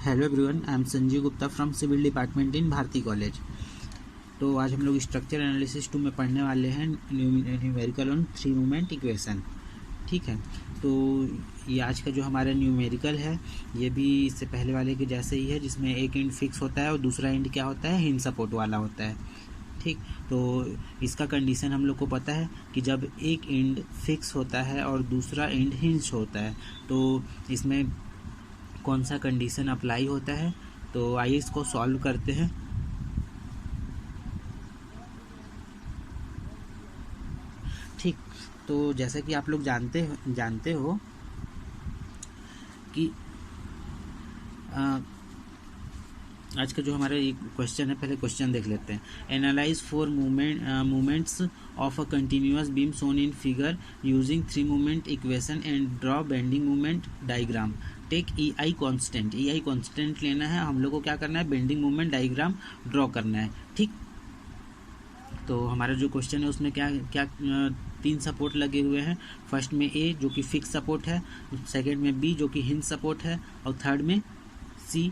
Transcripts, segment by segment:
Hello everyone, I am Sanjeev Gupta from civil department in Bharati college. तो आज हम लोग स्ट्रक्चर एनालिसिस 2 में पढ़ने वाले हैं numerical on three moment equation. ठीक है, तो ये आज का जो हमारा न्यूमेरिकल है ये भी इससे पहले वाले के जैसे ही है, जिसमें एक एंड फिक्स होता है और दूसरा एंड क्या होता है, हिंज सपोर्ट वाला होता है। ठीक, तो इसका कंडीशन हम लोग को पता है कि जब एक एंड फिक्स होता है और दूसरा एंड हिंज होता है तो इसमें कौन सा कंडीशन अप्लाई होता है। तो आइए इसको सॉल्व करते हैं। ठीक, तो जैसा कि आप लोग जानते हो कि आज का जो हमारा एक क्वेश्चन है, पहले क्वेश्चन देख लेते हैं। Analyse 4 moments of a continuous beam shown in figure using 3 moment equation and draw bending moment diagram. Take EI constant, EI constant लेना है हम लोग को। क्या करना है, बेंडिंग मोमेंट डायग्राम ड्रॉ करना है। ठीक, तो हमारा जो क्वेश्चन है उसमें क्या क्या 3 सपोर्ट लगे हुए हैं। फर्स्ट में A जो कि फिक्स सपोर्ट है, सेकंड में B जो कि हिंज सपोर्ट है, और थर्ड में C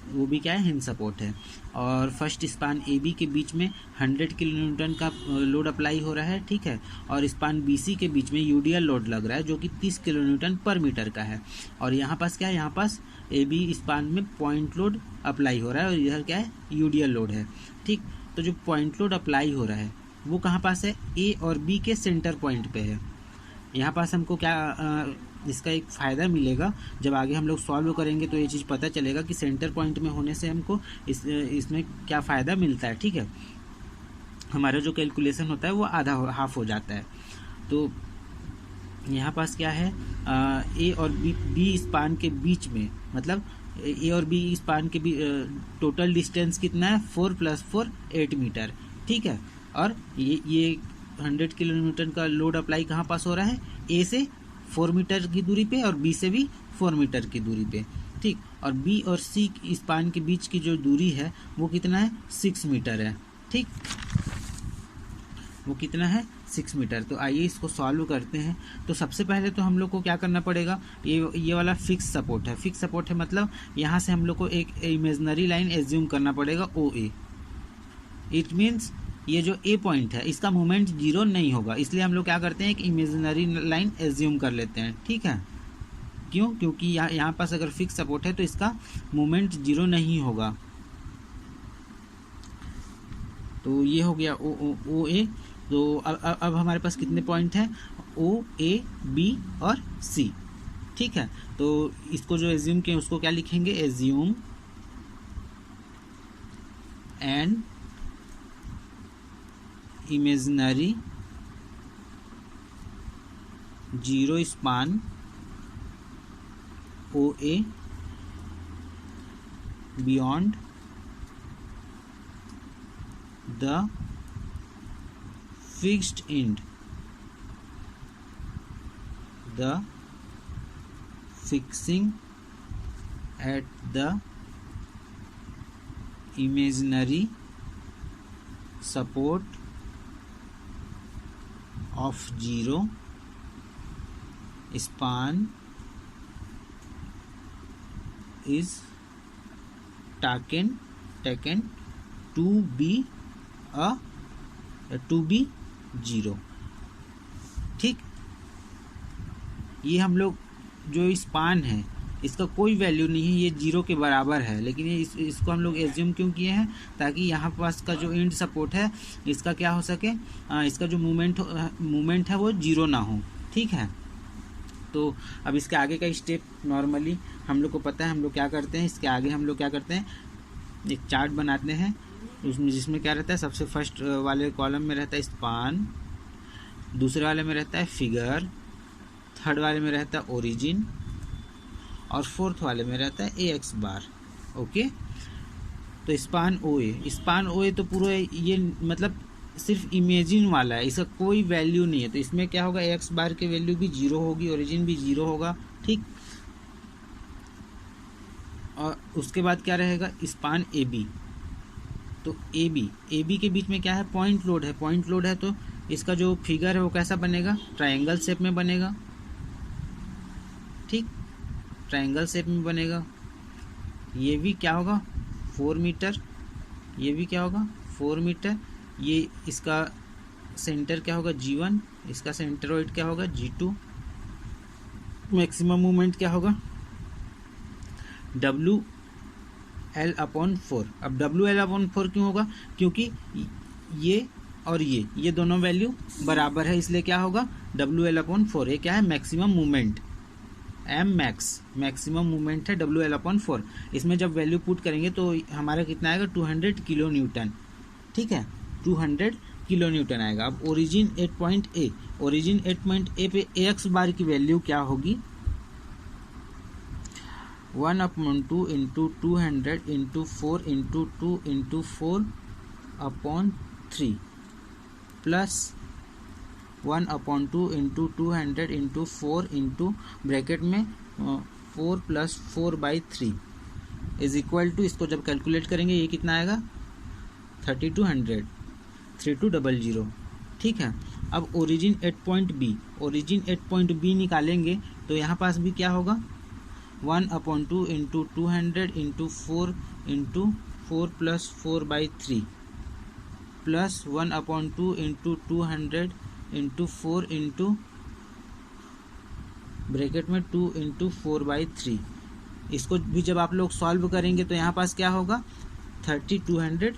वो भी क्या है, हिंज सपोर्ट है। और फर्स्ट स्पान AB के बीच में 100 किलोन्यूटन का लोड अप्लाई हो रहा है। ठीक है, और स्पान BC के बीच में यूडियल लोड लग रहा है जो कि 30 किलोन्यूटन पर मीटर का है। और यहाँ पास क्या है, यहाँ पास AB स्पान में पॉइंट लोड अप्लाई हो रहा है और इधर क्या है, यूडियल लोड है। ठीक, तो जो पॉइंट लोड अप्लाई हो रहा है वो कहाँ पास है, A और B के सेंटर पॉइंट पे है। यहाँ पास हमको क्या इसका एक फ़ायदा मिलेगा, जब आगे हम लोग सॉल्व करेंगे तो ये चीज़ पता चलेगा कि सेंटर पॉइंट में होने से हमको इसमें क्या फ़ायदा मिलता है। ठीक है, हमारा जो कैलकुलेशन होता है वो आधा हाफ हो जाता है। तो यहाँ पास क्या है, A और B स्पान के बीच में, मतलब A और B स्पान के टोटल डिस्टेंस कितना है, 4 + 4 8 मीटर। ठीक है, और ये 100 किलोमीटर का लोड अप्लाई कहाँ पास हो रहा है, A से 4 मीटर की दूरी पे और B से भी 4 मीटर की दूरी पे। ठीक, और B और C स्पान के बीच की जो दूरी है वो कितना है, 6 मीटर है। ठीक, वो कितना है, 6 मीटर। तो आइए इसको सॉल्व करते हैं। तो सबसे पहले तो हम लोग को क्या करना पड़ेगा, ये वाला फिक्स सपोर्ट है। फिक्स सपोर्ट है मतलब यहाँ से हम लोग को एक इमेजिनरी लाइन एज्यूम करना पड़ेगा, OA। इट मीन्स ये जो A पॉइंट है इसका मोमेंट 0 नहीं होगा, इसलिए हम लोग क्या करते हैं, एक इमेजिनरी लाइन एज्यूम कर लेते हैं। ठीक है, क्यों, क्योंकि यहाँ पास अगर फिक्स सपोर्ट है तो इसका मोमेंट 0 नहीं होगा। तो ये हो गया OA। तो अब हमारे पास कितने पॉइंट हैं, OA, B और C। ठीक है, तो इसको जो एज्यूम किए उसको क्या लिखेंगे, assume and imaginary 0 span OA beyond the fixed end, the fixing at the imaginary support of 0 span is taken to be 0। ठीक, ये हम लोग जो स्पान है इसका कोई वैल्यू नहीं है, ये 0 के बराबर है, लेकिन ये इसको हम लोग एज्यूम क्यों किए हैं, ताकि यहाँ पास का जो एंड सपोर्ट है इसका क्या हो सके, इसका जो मूवमेंट है वो 0 ना हो। ठीक है, तो अब इसके आगे का स्टेप नॉर्मली हम लोग को पता है, हम लोग क्या करते हैं, इसके आगे हम लोग क्या करते हैं, एक चार्ट बनाते हैं उसमें, जिसमें क्या रहता है, सबसे फर्स्ट वाले कॉलम में रहता है स्पान, दूसरे वाले में रहता है फिगर, थर्ड वाले में रहता है ओरिजिन, और फोर्थ वाले में रहता है AX बार। ओके, तो स्पान OA तो पूरा ये मतलब सिर्फ इमेजिन वाला है, इसका कोई वैल्यू नहीं है, तो इसमें क्या होगा, AX बार की वैल्यू भी 0 होगी, ओरिजिन भी 0 होगा। ठीक, और उसके बाद क्या रहेगा, स्पान AB। तो AB के बीच में क्या है, पॉइंट लोड है, तो इसका जो फिगर है वो कैसा बनेगा, ट्रायंगल शेप में बनेगा। ठीक, ट्रायंगल शेप में बनेगा। ये भी क्या होगा 4 मीटर, ये भी क्या होगा 4 मीटर, ये इसका सेंटर क्या होगा G1, इसका सेंटरोइड क्या होगा G2, मैक्सिमम मूवमेंट क्या होगा WL/4। अब WL/4 क्यों होगा, क्योंकि ये और ये दोनों वैल्यू बराबर है, इसलिए क्या होगा WL/4। ये क्या है maximum movement, M max maximum movement है WL/4। इसमें जब वैल्यू पुट करेंगे तो हमारा कितना आएगा 200 किलो न्यूटन, ठीक है 200 किलो न्यूटन आएगा। अब origin at point A, origin at point A पे AX बार की वैल्यू क्या होगी 1/2 into 200 into 4 into 2 into 4/3 plus 1/2 into 200 into 4 into bracket में 4 प्लस 4/3 इज इक्वल टू, इसको जब कैलकुलेट करेंगे ये कितना आएगा 3200, 3200, ठीक है। अब origin at point B, origin at point B निकालेंगे तो यहाँ पास भी क्या होगा 1/2 into 200 into 4 into 4 plus 4/3 plus 1/2 into 200 into 4 into bracket में 2 इंटू 4/3। इसको भी जब आप लोग सॉल्व करेंगे तो यहाँ पास क्या होगा 3200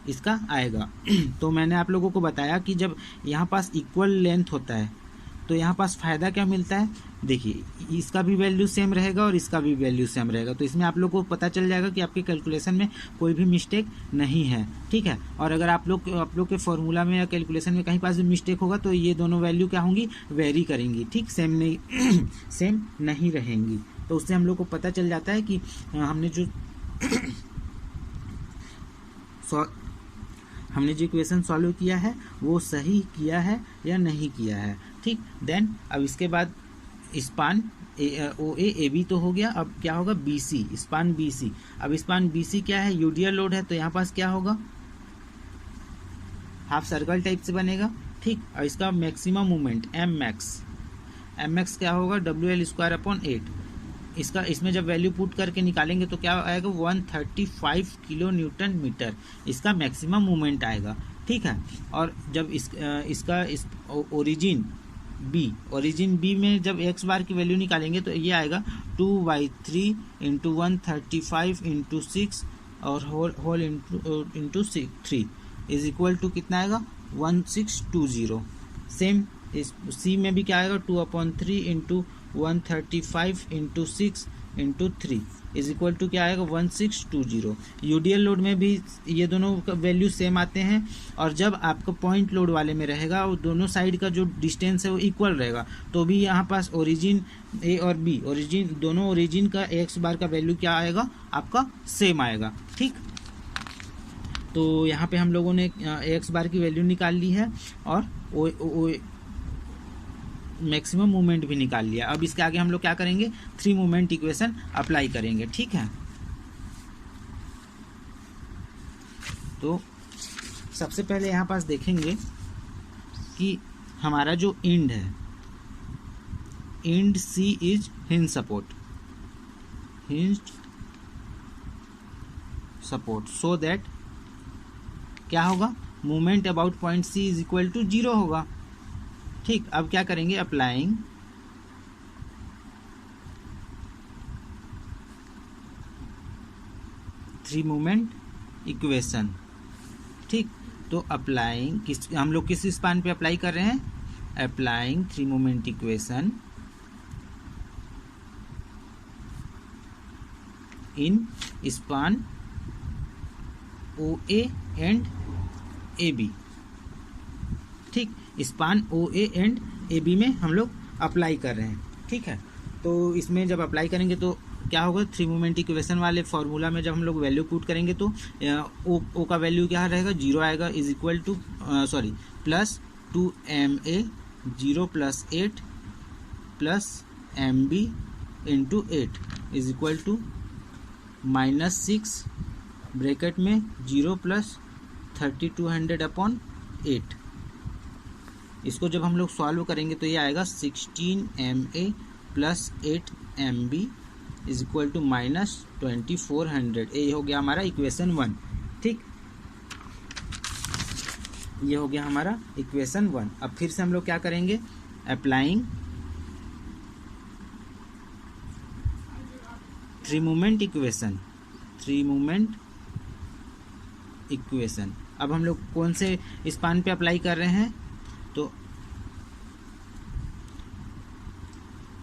इसका आएगा। तो मैंने आप लोगों को बताया कि जब यहाँ पास इक्वल लेंथ होता है तो यहाँ पास फ़ायदा क्या मिलता है, देखिए इसका भी वैल्यू सेम रहेगा और इसका भी वैल्यू सेम रहेगा, तो इसमें आप लोग को पता चल जाएगा कि आपके कैलकुलेशन में कोई भी मिस्टेक नहीं है, ठीक है। और अगर आप लोग के फॉर्मूला में या कैलकुलेशन में कहीं पास भी मिस्टेक होगा तो ये दोनों वैल्यू क्या होंगी वेरी करेंगी, ठीक, सेम नहीं सेम नहीं रहेंगी। तो उससे हम लोग को पता चल जाता है कि हमने जो इक्वेशन सॉल्व किया है वो सही किया है या नहीं किया है, ठीक। देन अब इसके बाद स्पान OA AB तो हो गया, अब क्या होगा BC, स्पान BC। अब स्पान BC क्या है यूडियल लोड है, तो यहाँ पास क्या होगा हाफ सर्कल टाइप से बनेगा, ठीक। और इसका मैक्सिमम मूवमेंट एम मैक्स क्या होगा WL²/8। इसका इसमें जब वैल्यू पुट करके निकालेंगे तो क्या आएगा 135 किलो न्यूटन मीटर, इसका मैक्सिमम मूवमेंट आएगा, ठीक है। और जब इसका ओरिजिन बी में जब x बार की वैल्यू निकालेंगे तो ये आएगा 2/3 इंटू 135 इंटू 6 और whole into 3 is equal to कितना आएगा 1620। सेम इस सी में भी क्या आएगा 2/3 into 135 into 6 into 3 is equal to क्या आएगा 1620। यूडीएल लोड में भी ये दोनों का वैल्यू सेम आते हैं, और जब आपका पॉइंट लोड वाले में रहेगा और दोनों साइड का जो डिस्टेंस है वो इक्वल रहेगा तो भी यहाँ पास ओरिजिन ए और बी दोनों ओरिजिन का एक्स बार का वैल्यू क्या आएगा आपका सेम आएगा, ठीक। तो यहाँ पे हम लोगों ने एक्स बार की वैल्यू निकाल ली है और मैक्सिमम मूवमेंट भी निकाल लिया। अब इसके आगे हम लोग क्या करेंगे 3 मूवमेंट इक्वेशन अप्लाई करेंगे, ठीक है। तो सबसे पहले यहाँ पास देखेंगे कि हमारा जो एंड है, end C is hinge support so that क्या होगा movement about point C is equal to 0 होगा, ठीक। अब क्या करेंगे अप्लाइंग थ्री मूवमेंट इक्वेशन, ठीक। तो अप्लाइंग हम लोग किस स्पान पे अप्लाई कर रहे हैं, applying three movement equation in span OA and AB, ठीक। स्पान OA एंड AB में हम लोग अप्लाई कर रहे हैं, ठीक है। तो इसमें जब अप्लाई करेंगे तो क्या होगा थ्री मूवमेंट इक्वेशन वाले फॉर्मूला में जब हम लोग वैल्यू पुट करेंगे तो ओ का वैल्यू क्या रहेगा 0 आएगा, is equal to plus 2MA 0 plus 8 plus MB into 8 is equal to -6 bracket में 0 प्लस 3200/8। इसको जब हम लोग सॉल्व करेंगे तो ये आएगा 16MA plus 8MB is equal to -2400। ये हो गया हमारा इक्वेशन 1। ठीक, ये हो गया हमारा इक्वेशन 1। अब फिर से हम लोग क्या करेंगे, अप्लाइंग थ्री मोमेंट इक्वेशन। अब हम लोग कौन से स्पान पे अप्लाई कर रहे हैं, तो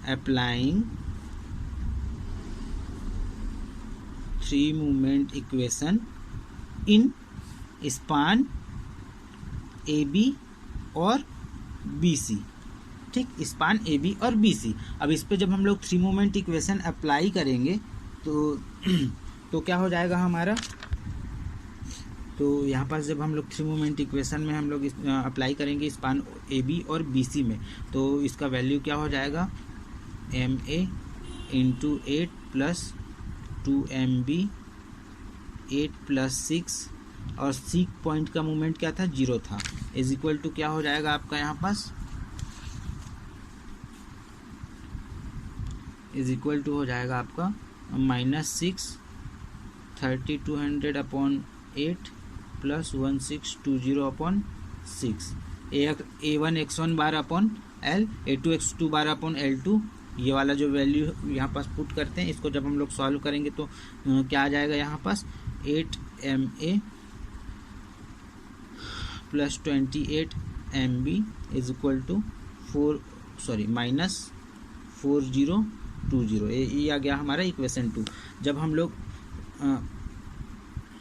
applying three moment equation in span A B और बी सी। ठीक, स्पान ए बी और बी सी। अब इस पे जब हम लोग थ्री मोमेंट इक्वेशन अप्लाई करेंगे तो क्या हो जाएगा हमारा, तो यहाँ पास जब हम लोग थ्री मोमेंट इक्वेशन में हम लोग अप्लाई करेंगे स्पान ए बी और बी सी में, तो इसका वैल्यू क्या हो जाएगा, M A into 8 plus 2mb 8 plus 6 और सी पॉइंट का मोमेंट क्या था, 0 था, इज इक्वल टू क्या हो जाएगा आपका यहाँ पास, इज इक्वल टू हो जाएगा आपका -6 3200 upon 8 plus 1620 upon 6 A1 x1 bar upon L A2 x2 bar upon L2। ये वाला जो वैल्यू यहाँ पास पुट करते हैं, इसको जब हम लोग सॉल्व करेंगे तो क्या आ जाएगा यहाँ पास, 8ma plus 28mb is equal to -4020। ये आ गया हमारा इक्वेशन 2। जब हम लोग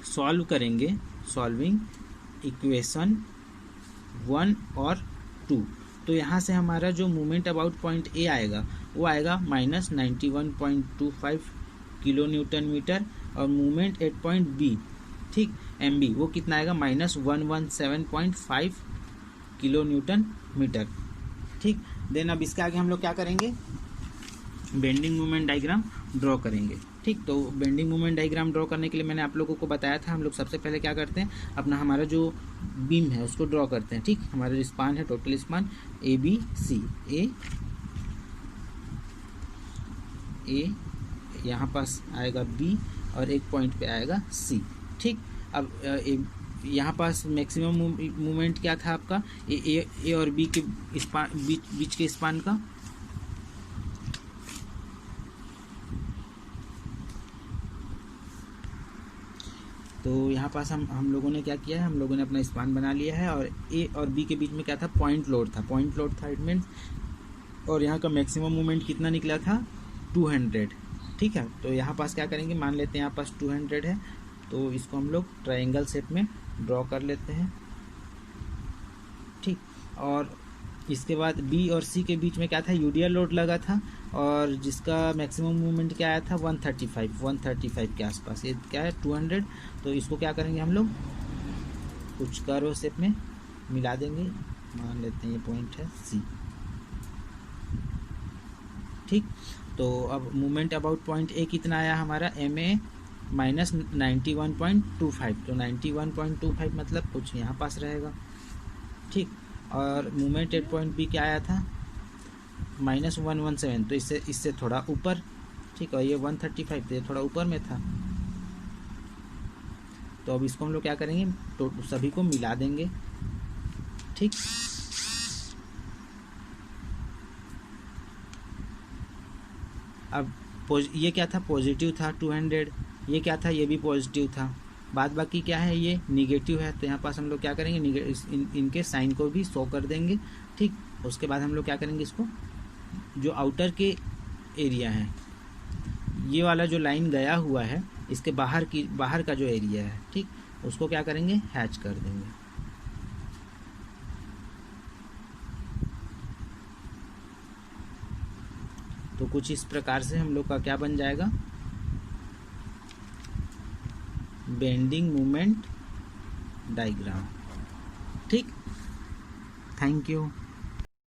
सॉल्व करेंगे, सॉल्विंग इक्वेशन 1 और 2, तो यहाँ से हमारा जो मोमेंट अबाउट पॉइंट ए आएगा वो आएगा -91.25 किलो न्यूटन मीटर, और मोमेंट एट पॉइंट बी, ठीक, एम बी, वो कितना आएगा, -117.5 किलो न्यूटन मीटर। ठीक, देन अब इसके आगे हम लोग क्या करेंगे, बेंडिंग मोमेंट डायग्राम ड्रॉ करेंगे। ठीक, तो बेंडिंग मोमेंट डायग्राम ड्रॉ करने के लिए मैंने आप लोगों को बताया था, हम लोग सबसे पहले क्या करते हैं, अपना हमारा जो बीम है उसको ड्रॉ करते हैं। ठीक, हमारा स्पान है, total span A B C, A यहाँ पास आएगा बी और एक पॉइंट पे आएगा सी। ठीक, अब यहाँ पास मैक्सिमम मूवमेंट क्या था आपका, ए और बी के स्पान बीच के स्पान का, तो यहाँ पास हम लोगों ने क्या किया है, हम लोगों ने अपना स्पान बना लिया है, और ए और बी के बीच में क्या था, पॉइंट लोड था इट मीन्स, और यहाँ का मैक्सिमम मूवमेंट कितना निकला था, 200। ठीक है, तो यहाँ पास क्या करेंगे, मान लेते हैं यहाँ पास 200 है, तो इसको हम लोग ट्रायंगल शेप में ड्रॉ कर लेते हैं। ठीक, और इसके बाद बी और सी के बीच में क्या था, यूडियल लोड लगा था, और जिसका मैक्सिमम मूवमेंट क्या आया था, 135 के आसपास। ये क्या है, 200, तो इसको क्या करेंगे हम लोग, कुछ कर्व शेप में मिला देंगे, मान लेते हैं ये पॉइंट है सी। ठीक, तो अब मूवमेंट अबाउट पॉइंट ए कितना आया हमारा, एम ए -91.25, तो 91.25 मतलब कुछ यहाँ पास रहेगा। ठीक, और मूवमेंट एट पॉइंट बी क्या आया था, -117, तो इससे थोड़ा ऊपर। ठीक, और ये 135, तो ये थोड़ा ऊपर में था, तो अब इसको हम लोग क्या करेंगे, तो सभी को मिला देंगे। ठीक, अब ये क्या था, पॉजिटिव था 200, ये क्या था, ये भी पॉजिटिव था, बाद बाकी क्या है, ये निगेटिव है, तो यहाँ पास हम लोग क्या करेंगे, इनके साइन को भी शो कर देंगे। ठीक, उसके बाद हम लोग क्या करेंगे, इसको जो आउटर के एरिया है, ये वाला जो लाइन गया हुआ है, इसके बाहर का जो एरिया है, ठीक, उसको क्या करेंगे, हैच कर देंगे। तो कुछ इस प्रकार से हम लोग का क्या बन जाएगा, बेंडिंग मोमेंट डायग्राम। ठीक, थैंक यू।